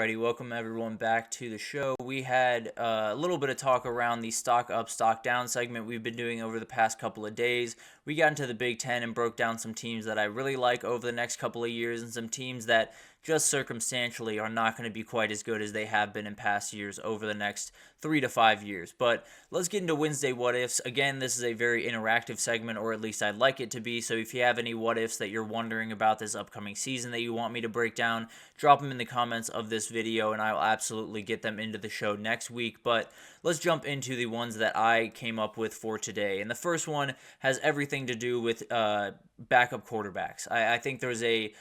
Alrighty, welcome everyone back to the show. We had a little bit of talk around the stock up, stock down segment we've been doing over the past couple of days. We got into the Big Ten and broke down some teams that I really like over the next couple of years and some teams that just circumstantially are not going to be quite as good as they have been in past years over the next 3 to 5 years. But let's get into Wednesday what ifs. Again, this is a very interactive segment, or at least I'd like it to be. So if you have any what ifs that you're wondering about this upcoming season that you want me to break down, drop them in the comments of this video and I will absolutely get them into the show next week. But let's jump into the ones that I came up with for today. And the first one has everything to do with backup quarterbacks. I think there's a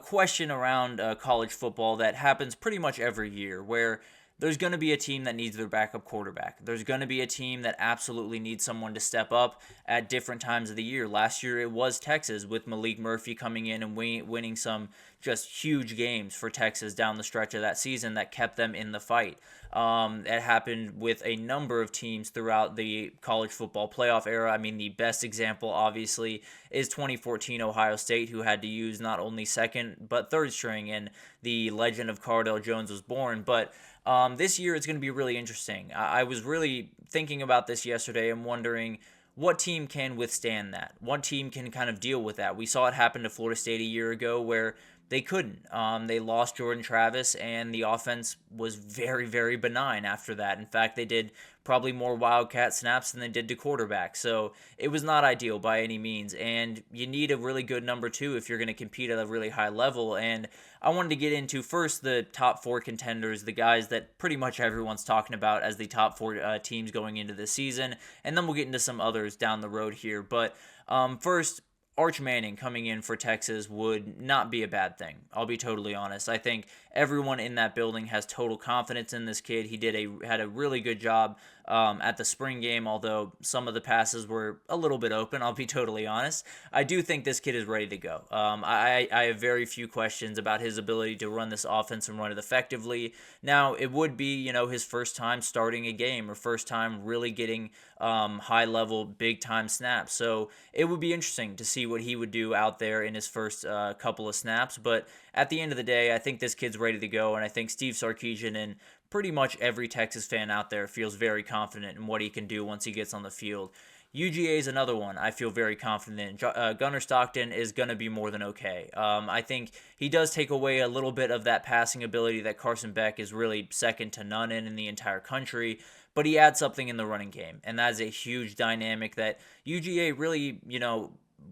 question around college football that happens pretty much every year where there's going to be a team that needs their backup quarterback. There's going to be a team that absolutely needs someone to step up at different times of the year. Last year it was Texas with Malik Murphy coming in and winning some just huge games for Texas down the stretch of that season that kept them in the fight. It happened with a number of teams throughout the college football playoff era. I mean, the best example, obviously, is 2014 Ohio State, who had to use not only second but third string, and the legend of Cardale Jones was born. But this year it's going to be really interesting. I was really thinking about this yesterday and wondering what team can withstand that. What team can kind of deal with that? We saw it happen to Florida State a year ago where they couldn't. They lost Jordan Travis, and the offense was very, very benign after that. In fact, they did probably more Wildcat snaps than they did to quarterback. So it was not ideal by any means. And you need a really good number two if you're going to compete at a really high level. And I wanted to get into first the top four contenders, the guys that pretty much everyone's talking about as the top four teams going into the season. And then we'll get into some others down the road here. But first, Arch Manning coming in for Texas would not be a bad thing. I'll be totally honest. I think everyone in that building has total confidence in this kid. He had a really good job at the spring game, although some of the passes were a little bit open. I'll be totally honest. I do think this kid is ready to go. I have very few questions about his ability to run this offense and run it effectively. Now, it would be, his first time starting a game or first time really getting high-level, big-time snaps. So it would be interesting to see what he would do out there in his first couple of snaps. But at the end of the day, I think this kid's ready to go, and I think Steve Sarkisian and pretty much every Texas fan out there feels very confident in what he can do once he gets on the field. UGA is another one I feel very confident in. Gunnar Stockton is going to be more than okay. I think he does take away a little bit of that passing ability that Carson Beck is really second to none in the entire country, but he adds something in the running game, and that is a huge dynamic that UGA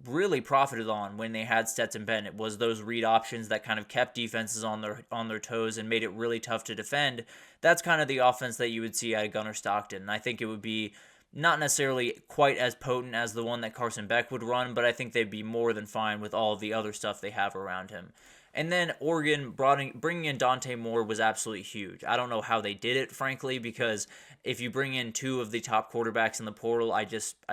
really profited on when they had Stetson Bennett, was those read options that kind of kept defenses on their toes and made it really tough to defend. That's kind of the offense that you would see out of Gunnar Stockton, and I think it would be not necessarily quite as potent as the one that Carson Beck would run, but I think they'd be more than fine with all of the other stuff they have around him. And then Oregon bringing in Dante Moore was absolutely huge. I don't know how they did it, frankly, because if you bring in two of the top quarterbacks in the portal, I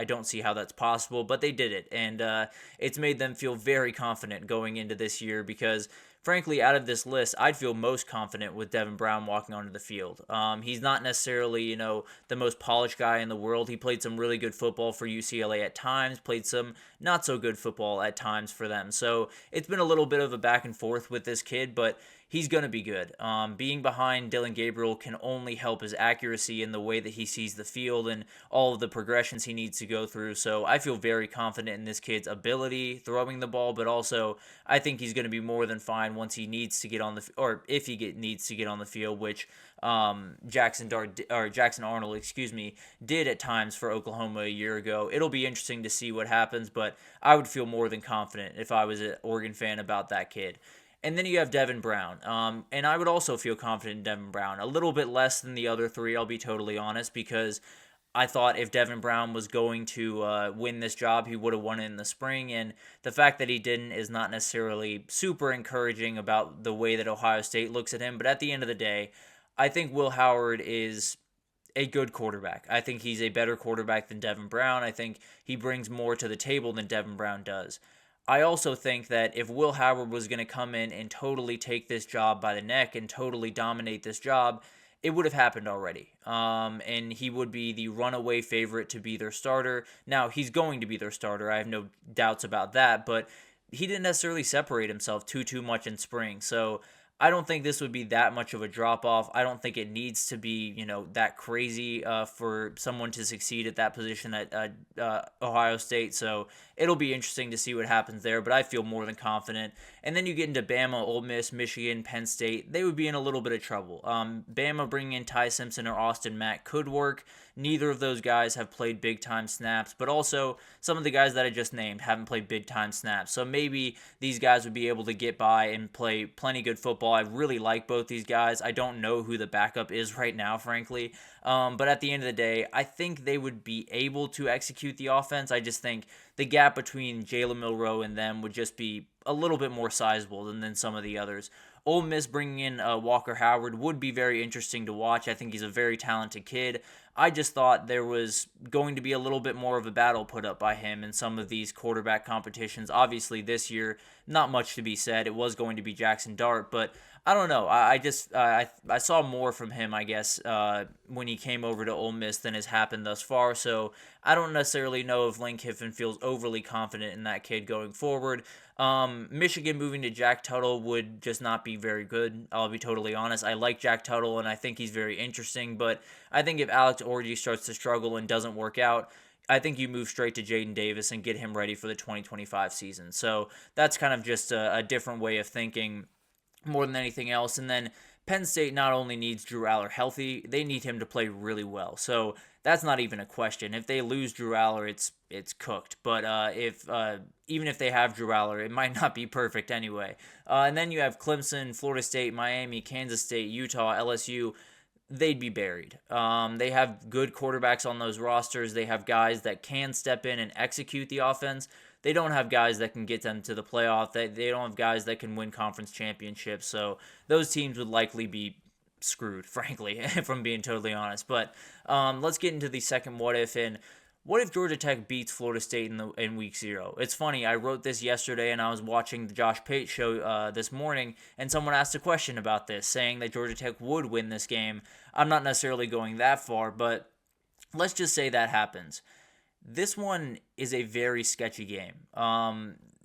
don't see how that's possible, but they did it. And it's made them feel very confident going into this year because, frankly, out of this list, I'd feel most confident with Devin Brown walking onto the field. He's not necessarily, the most polished guy in the world. He played some really good football for UCLA at times, played some not so good football at times for them. So it's been a little bit of a back and forth with this kid, but he's going to be good. Being behind Dylan Gabriel can only help his accuracy in the way that he sees the field and all of the progressions he needs to go through. So I feel very confident in this kid's ability throwing the ball, but also I think he's going to be more than fine once he needs to get on the, or if he needs to get on the field, which Jackson Arnold, did at times for Oklahoma a year ago. It'll be interesting to see what happens, but I would feel more than confident if I was an Oregon fan about that kid. And then you have Devin Brown, and I would also feel confident in Devin Brown. A little bit less than the other three, I'll be totally honest, because I thought if Devin Brown was going to win this job, he would have won it in the spring, and the fact that he didn't is not necessarily super encouraging about the way that Ohio State looks at him. But at the end of the day, I think Will Howard is a good quarterback. I think he's a better quarterback than Devin Brown. I think he brings more to the table than Devin Brown does. I also think that if Will Howard was going to come in and totally take this job by the neck and totally dominate this job, it would have happened already. And he would be the runaway favorite to be their starter. Now, he's going to be their starter. I have no doubts about that, but he didn't necessarily separate himself too much in spring. So I don't think this would be that much of a drop off. I don't think it needs to be, that crazy for someone to succeed at that position at Ohio State. So it'll be interesting to see what happens there, but I feel more than confident. And then you get into Bama, Ole Miss, Michigan, Penn State. They would be in a little bit of trouble. Bama bringing in Ty Simpson or Austin Mack could work. Neither of those guys have played big-time snaps, but also some of the guys that I just named haven't played big-time snaps. So maybe these guys would be able to get by and play plenty good football. I really like both these guys. I don't know who the backup is right now, frankly. But at the end of the day, I think they would be able to execute the offense. I just think the gap between Jalen Milroe and them would just be a little bit more sizable than some of the others. Ole Miss bringing in Walker Howard would be very interesting to watch. I think he's a very talented kid. I just thought there was going to be a little bit more of a battle put up by him in some of these quarterback competitions. Obviously, this year, not much to be said. It was going to be Jackson Dart, but I don't know. I saw more from him, I guess, when he came over to Ole Miss than has happened thus far. So I don't necessarily know if Lane Kiffin feels overly confident in that kid going forward. Michigan moving to Jack Tuttle would just not be very good. I'll be totally honest. I like Jack Tuttle, and I think he's very interesting, but I think if Alex Orji starts to struggle and doesn't work out, I think you move straight to Jaden Davis and get him ready for the 2025 season. So that's kind of just a different way of thinking more than anything else. And then Penn State not only needs Drew Aller healthy, they need him to play really well. So that's not even a question. If they lose Drew Aller, it's cooked. But even if they have Drew Aller, it might not be perfect anyway. And then you have Clemson, Florida State, Miami, Kansas State, Utah, LSU. They'd be buried. They have good quarterbacks on those rosters. They have guys that can step in and execute the offense. They don't have guys that can get them to the playoff. They don't have guys that can win conference championships. So those teams would likely be screwed, frankly, if I'm being totally honest. But let's get into the second what if. And what if Georgia Tech beats Florida State in week 0? It's funny, I wrote this yesterday and I was watching the Josh Pate show this morning, and someone asked a question about this, saying that Georgia Tech would win this game. I'm not necessarily going that far, but let's just say that happens. This one is a very sketchy game.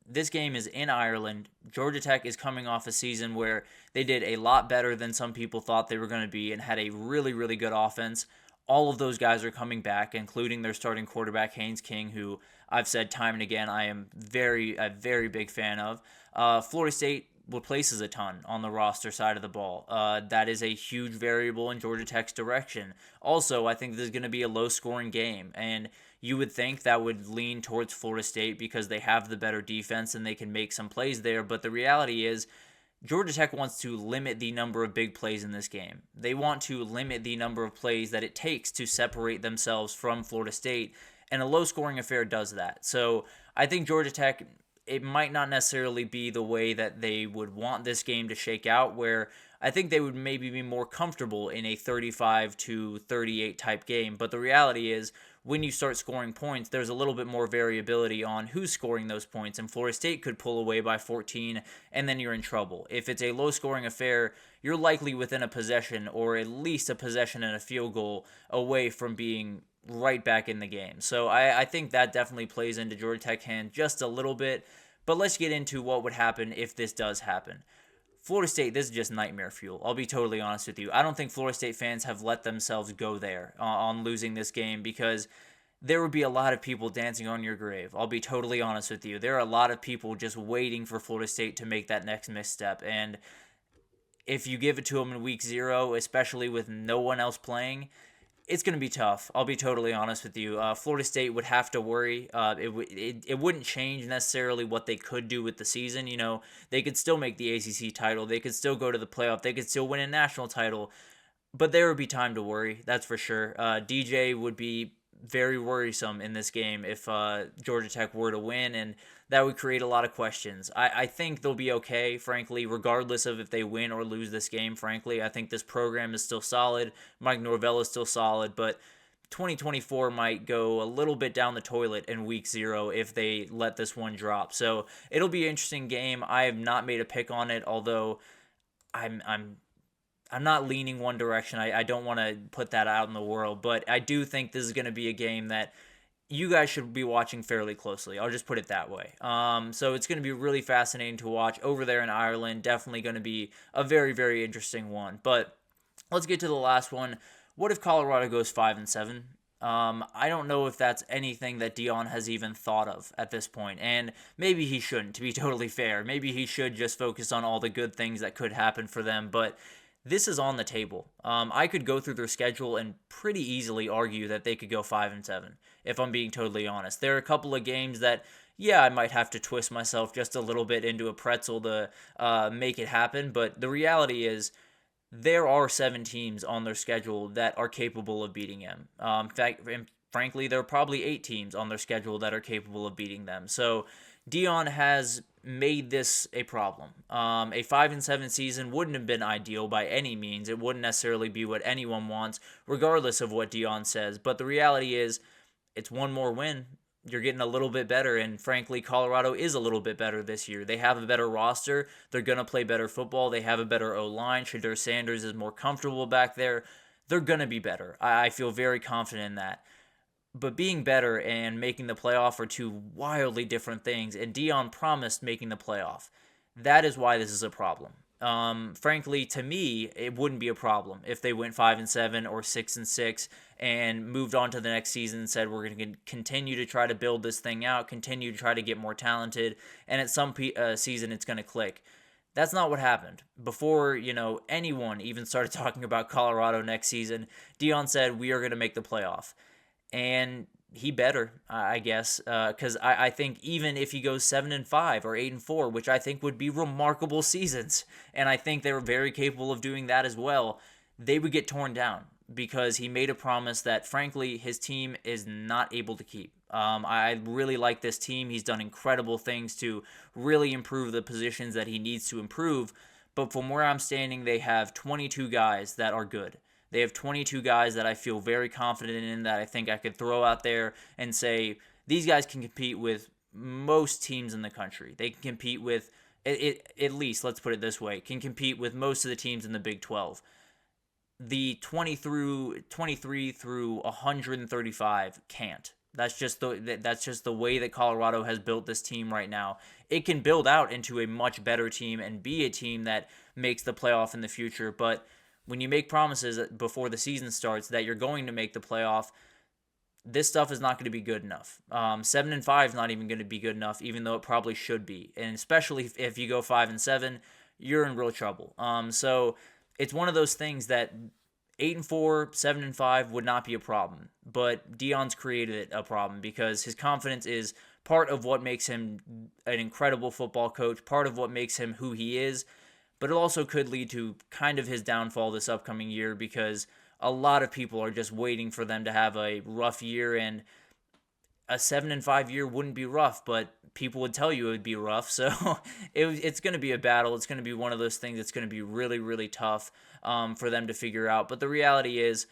This game is in Ireland. Georgia Tech is coming off a season where they did a lot better than some people thought they were going to be and had a really, really good offense. All of those guys are coming back, including their starting quarterback, Haynes King, who I've said time and again I am a very big fan of. Florida State replaces a ton on the roster side of the ball. That is a huge variable in Georgia Tech's direction. Also, I think this is going to be a low-scoring game, and you would think that would lean towards Florida State because they have the better defense and they can make some plays there, but the reality is Georgia Tech wants to limit the number of big plays in this game. They want to limit the number of plays that it takes to separate themselves from Florida State, and a low-scoring affair does that. So I think Georgia Tech, it might not necessarily be the way that they would want this game to shake out, where I think they would maybe be more comfortable in a 35-38 type game. But the reality is, when you start scoring points, there's a little bit more variability on who's scoring those points, and Florida State could pull away by 14, and then you're in trouble. If it's a low-scoring affair, you're likely within a possession, or at least a possession and a field goal away from being right back in the game. So I think that definitely plays into Georgia Tech hand just a little bit, but let's get into what would happen if this does happen. Florida State, this is just nightmare fuel. I'll be totally honest with you. I don't think Florida State fans have let themselves go there on losing this game, because there would be a lot of people dancing on your grave. I'll be totally honest with you. There are a lot of people just waiting for Florida State to make that next misstep. And if you give it to them in week 0, especially with no one else playing, it's going to be tough. I'll be totally honest with you. Florida State would have to worry. It wouldn't change necessarily what they could do with the season. You know, they could still make the ACC title. They could still go to the playoff. They could still win a national title. But there would be time to worry, that's for sure. DJ would be very worrisome in this game if Georgia Tech were to win, and that would create a lot of questions. I think they'll be okay, frankly, regardless of if they win or lose this game, frankly. I think this program is still solid. Mike Norvell is still solid, but 2024 might go a little bit down the toilet in week 0 if they let this one drop. So it'll be an interesting game. I have not made a pick on it, although I'm not leaning one direction. I don't want to put that out in the world, but I do think this is going to be a game that you guys should be watching fairly closely. I'll just put it that way. So it's going to be really fascinating to watch over there in Ireland. Definitely going to be a very, very interesting one. But let's get to the last one. What if Colorado goes 5-7? I don't know if that's anything that Deion has even thought of at this point, and maybe he shouldn't, to be totally fair. Maybe he should just focus on all the good things that could happen for them, but this is on the table. I could go through their schedule and pretty easily argue that they could go 5-7, if I'm being totally honest. There are a couple of games that, yeah, I might have to twist myself just a little bit into a pretzel to make it happen, but the reality is, there are 7 teams on their schedule that are capable of beating them. In fact, frankly, there are probably 8 teams on their schedule that are capable of beating them. So Deion has made this a problem. A 5-7 season wouldn't have been ideal by any means. It wouldn't necessarily be what anyone wants, regardless of what Deion says. But the reality is, it's one more win. You're getting a little bit better, and frankly, Colorado is a little bit better this year. They have a better roster. They're going to play better football. They have a better O-line. Shedeur Sanders is more comfortable back there. They're going to be better. I feel very confident in that. But being better and making the playoff are two wildly different things, and Deion promised making the playoff. That is why this is a problem. Frankly, to me, it wouldn't be a problem if they went 5-7 or 6-6 and moved on to the next season and said we're going to continue to try to build this thing out, continue to try to get more talented, and at some season it's going to click. That's not what happened. Before, anyone even started talking about Colorado next season, Deion said we are going to make the playoff. And he better, I guess, because I think even if he goes 7-5 or 8-4, which I think would be remarkable seasons, and I think they were very capable of doing that as well, they would get torn down because he made a promise that, frankly, his team is not able to keep. I really like this team. He's done incredible things to really improve the positions that he needs to improve, but from where I'm standing, they have 22 guys that are good. They have 22 guys that I feel very confident in, that I think I could throw out there and say, these guys can compete with most teams in the country. They can compete with, at least, let's put it this way, can compete with most of the teams in the Big 12. The 23 through 135 can't. That's just the way that Colorado has built this team right now. It can build out into a much better team and be a team that makes the playoff in the future, but when you make promises before the season starts that you're going to make the playoff, this stuff is not going to be good enough. 7-5 is not even going to be good enough, even though it probably should be. And especially if you go 5-7, you're in real trouble. So it's one of those things that 8-4, 7-5 would not be a problem. But Deion's created a problem because his confidence is part of what makes him an incredible football coach, part of what makes him who he is. But it also could lead to kind of his downfall this upcoming year because a lot of people are just waiting for them to have a rough year, and a 7-5 year wouldn't be rough, but people would tell you it would be rough. So it's going to be a battle. It's going to be one of those things that's going to be really, really tough for them to figure out. But the reality is,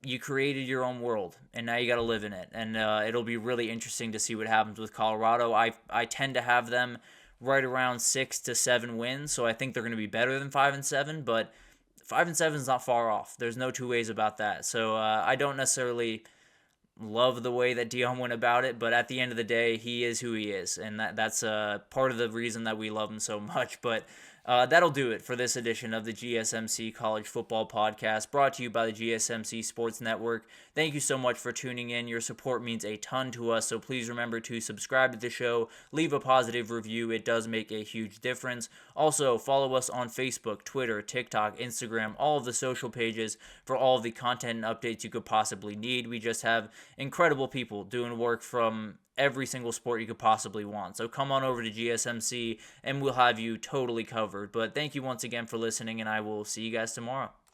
you created your own world, and now you got to live in it. And it'll be really interesting to see what happens with Colorado. I tend to have them right around 6 to 7 wins, so I think they're going to be better than 5-7, but 5-7 is not far off. There's no two ways about that. So I don't necessarily love the way that Deion went about it, but at the end of the day, he is who he is, and that's part of the reason that we love him so much. But that'll do it for this edition of the GSMC College Football Podcast, brought to you by the GSMC Sports Network. Thank you so much for tuning in. Your support means a ton to us, so please remember to subscribe to the show, leave a positive review. It does make a huge difference. Also, follow us on Facebook, Twitter, TikTok, Instagram, all of the social pages for all of the content and updates you could possibly need. We just have incredible people doing work from every single sport you could possibly want. So come on over to GSMC and we'll have you totally covered. But thank you once again for listening, and I will see you guys tomorrow.